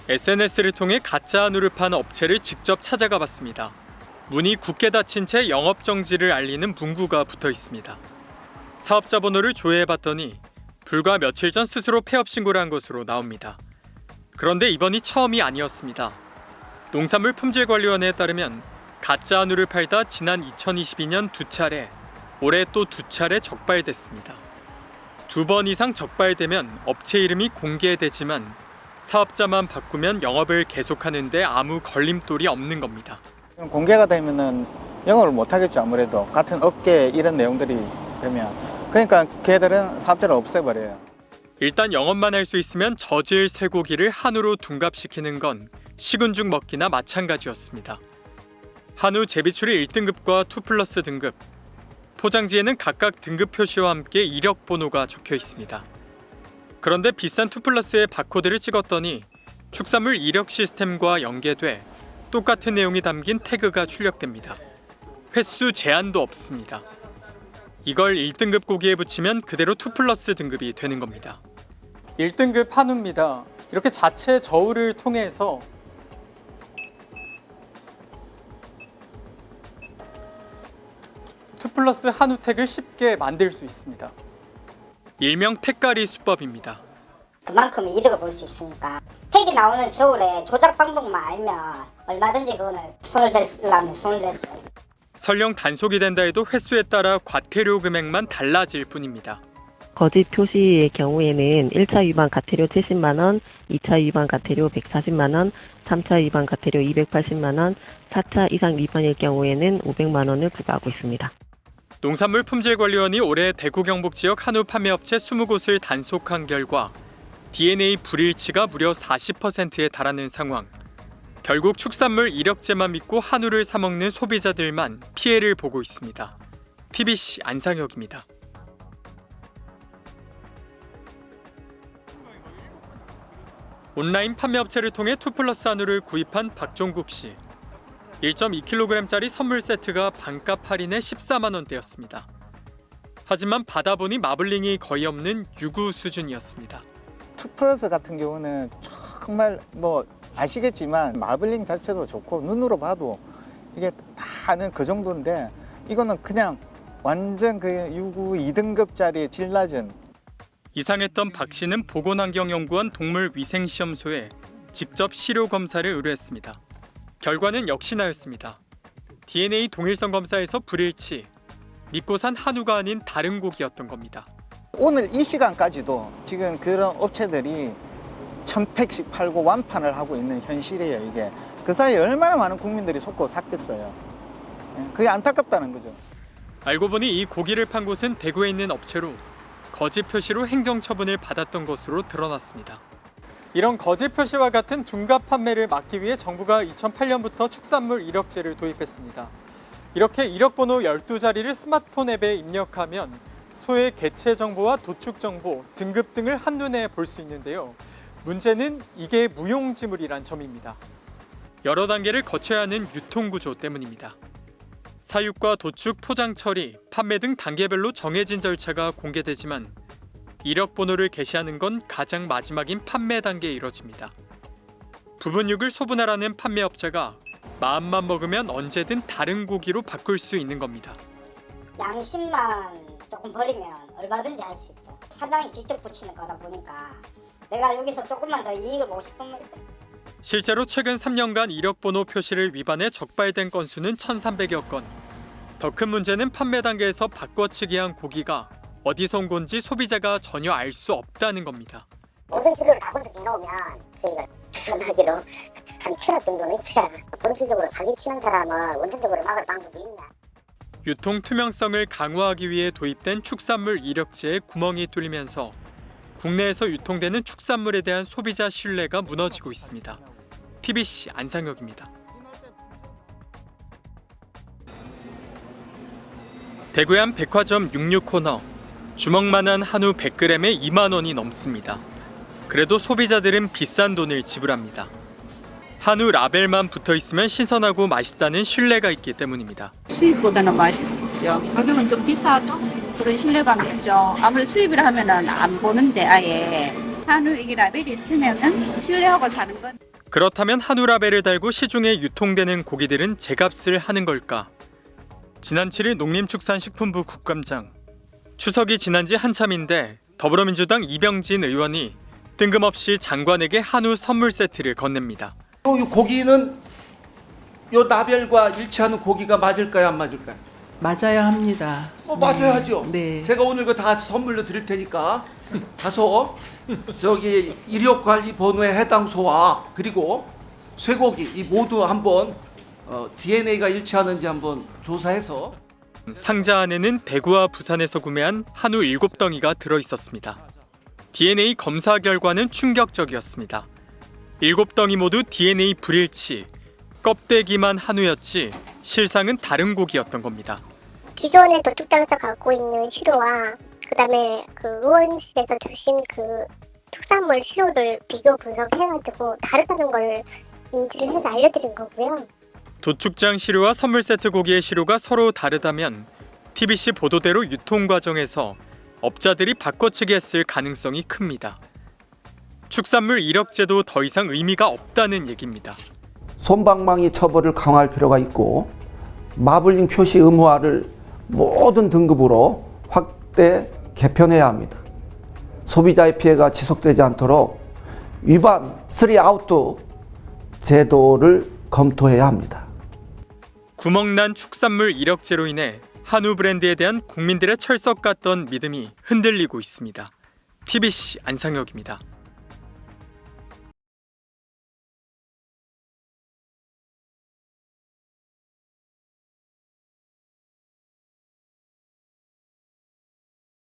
SNS를 통해 가짜 한우를 파는 업체를 직접 찾아가 봤습니다. 문이 굳게 닫힌 채 영업 정지를 알리는 문구가 붙어 있습니다. 사업자 번호를 조회해봤더니 불과 며칠 전 스스로 폐업 신고를 한 것으로 나옵니다. 그런데 이번이 처음이 아니었습니다. 농산물품질관리원회에 따르면 가짜 한우를 팔다 지난 2022년 2차례, 올해 또 2차례 적발됐습니다. 2번 이상 적발되면 업체 이름이 공개되지만 사업자만 바꾸면 영업을 계속하는데 아무 걸림돌이 없는 겁니다. 공개가 되면은 영업을 못 하겠죠. 아무래도 같은 업계 이런 내용들이 되면. 그러니까 걔들은 사업자를 없애버려요. 일단 영업만 할 수 있으면 저질 쇠고기를 한우로 둔갑시키는 건 식은 죽 먹기나 마찬가지였습니다. 한우 재비출이 1등급과 2+ 등급, 포장지에는 각각 등급 표시와 함께 이력 번호가 적혀 있습니다. 그런데 비싼 2+의 바코드를 찍었더니 축산물 이력 시스템과 연계돼 똑같은 내용이 담긴 태그가 출력됩니다. 횟수 제한도 없습니다. 이걸 1등급 고기에 붙이면 그대로 2+ 등급이 되는 겁니다. 1등급 한우입니다. 이렇게 자체 저울을 통해서 투플러스 한우택을 쉽게 만들 수 있습니다. 일명 택가리 수법입니다. 그만큼 이득을 볼 수 있으니까 택이 나오는 저울에 조작 방법만 알면 얼마든지 그거는 손을 대려면 손을 댔어요. 설령 단속이 된다 해도 횟수에 따라 과태료 금액만 달라질 뿐입니다. 거짓 표시의 경우에는 1차 위반 과태료 70만 원, 2차 위반 과태료 140만 원, 3차 위반 과태료 280만 원, 4차 이상 위반일 경우에는 500만 원을 부과하고 있습니다. 농산물품질관리원이 올해 대구 경북 지역 한우 판매업체 20곳을 단속한 결과 DNA 불일치가 무려 40%에 달하는 상황. 결국 축산물 이력제만 믿고 한우를 사 먹는 소비자들만 피해를 보고 있습니다. TBC 안상혁입니다. 온라인 판매업체를 통해 2+ 한우를 구입한 박종국 씨. 1.2kg짜리 선물 세트가 반값 할인에 14만 원대였습니다. 하지만 받아보니 마블링이 거의 없는 유구 수준이었습니다. 2+ 같은 경우는 정말 뭐 아시겠지만 마블링 자체도 좋고 눈으로 봐도 이게 다는 그 정도인데 이거는 그냥 완전 그 유구 2등급짜리 질 낮은. 이상했던 박 씨는 보건환경연구원 동물위생시험소에 직접 시료 검사를 의뢰했습니다. 결과는 역시나였습니다. DNA 동일성 검사에서 불일치, 믿고 산 한우가 아닌 다른 고기였던 겁니다. 오늘 이 시간까지도 지금 그런 업체들이 1000팩씩 팔고 완판을 하고 있는 현실이에요. 이게 그 사이에 얼마나 많은 국민들이 속고 샀겠어요. 그게 안타깝다는 거죠. 알고 보니 이 고기를 판 곳은 대구에 있는 업체로 거짓 표시로 행정처분을 받았던 것으로 드러났습니다. 이런 거짓 표시와 같은 둔갑 판매를 막기 위해 정부가 2008년부터 축산물 이력제를 도입했습니다. 이렇게 이력번호 12자리를 스마트폰 앱에 입력하면 소의 개체 정보와 도축 정보, 등급 등을 한눈에 볼 수 있는데요. 문제는 이게 무용지물이란 점입니다. 여러 단계를 거쳐야 하는 유통구조 때문입니다. 사육과 도축, 포장 처리, 판매 등 단계별로 정해진 절차가 공개되지만 이력 번호를 게시하는 건 가장 마지막인 판매 단계에 이뤄집니다. 부분육을 소분하라는 판매업체가 마음만 먹으면 언제든 다른 고기로 바꿀 수 있는 겁니다. 양심만 조금 버리면 얼마든지 할 수 있죠. 사장이 직접 붙이는 거다 보니까 내가 여기서 조금만 더 이익을 보고 싶은 거예요. 실제로 최근 3년간 이력 번호 표시를 위반해 적발된 건수는 1,300여 건. 더 큰 문제는 판매 단계에서 바꿔치기 한 고기가 어디서 온 건지 소비자가 전혀 알 수 없다는 겁니다. 모든 시료를 다 분석해 놓으면 저희가 추천하기로 한 7억 정도는 있어야 본질적으로 사기치는 사람을 원천적으로 막을 방법이 있나. 유통 투명성을 강화하기 위해 도입된 축산물 이력제에 구멍이 뚫리면서 국내에서 유통되는 축산물에 대한 소비자 신뢰가 무너지고 있습니다. TBC 안상혁입니다. 대구의 한 백화점 66 코너. 주먹만한 한우 100g에 2만 원이 넘습니다. 그래도 소비자들은 비싼 돈을 지불합니다. 한우 라벨만 붙어 있으면 신선하고 맛있다는 신뢰가 있기 때문입니다. 수입보다는 맛있죠. 가격은 좀 비싸도 그런 신뢰감이 있죠. 아무래도 수입을 하면은 안 보는데 아예 한우 이게 라벨이 있으면은 신뢰하고 사는 건. 그렇다면 한우 라벨을 달고 시중에 유통되는 고기들은 제값을 하는 걸까? 지난 7일 농림축산식품부 국감장. 추석이 지난 지 한참인데 더불어민주당 이병진 의원이 뜬금없이 장관에게 한우 선물 세트를 건넵니다. 이 고기는 요 라벨과 일치하는 고기가 맞을까요, 안 맞을까요? 맞아야 합니다. 맞아야죠. 네. 제가 오늘 그 다 선물로 드릴 테니까 가서 저기 이력관리번호에 해당 소와 그리고 쇠고기 이 모두 한번 DNA가 일치하는지 한번 조사해서. 상자 안에는 대구와 부산에서 구매한 한우 7덩이가 들어있었습니다. DNA 검사 결과는 충격적이었습니다. 7덩이 모두 DNA 불일치, 껍데기만 한우였지 실상은 다른 고기였던 겁니다. 기존에 도축장에서 갖고 있는 시료와 그다음에 그 의원실에서 주신 그 특산물 시료를 비교 분석해가지고 다르다는 걸 인지를 해서 알려드린 거고요. 도축장 시료와 선물 세트 고기의 시료가 서로 다르다면 TBC 보도대로 유통 과정에서 업자들이 바꿔치기 했을 가능성이 큽니다. 축산물 이력제도 더 이상 의미가 없다는 얘기입니다. 솜방망이 처벌을 강화할 필요가 있고 마블링 표시 의무화를 모든 등급으로 확대 개편해야 합니다. 소비자의 피해가 지속되지 않도록 위반 3아웃 제도를 검토해야 합니다. 구멍난 축산물 이력제로 인해 한우 브랜드에 대한 국민들의 철석 같던 믿음이 흔들리고 있습니다. TBC 안상혁입니다.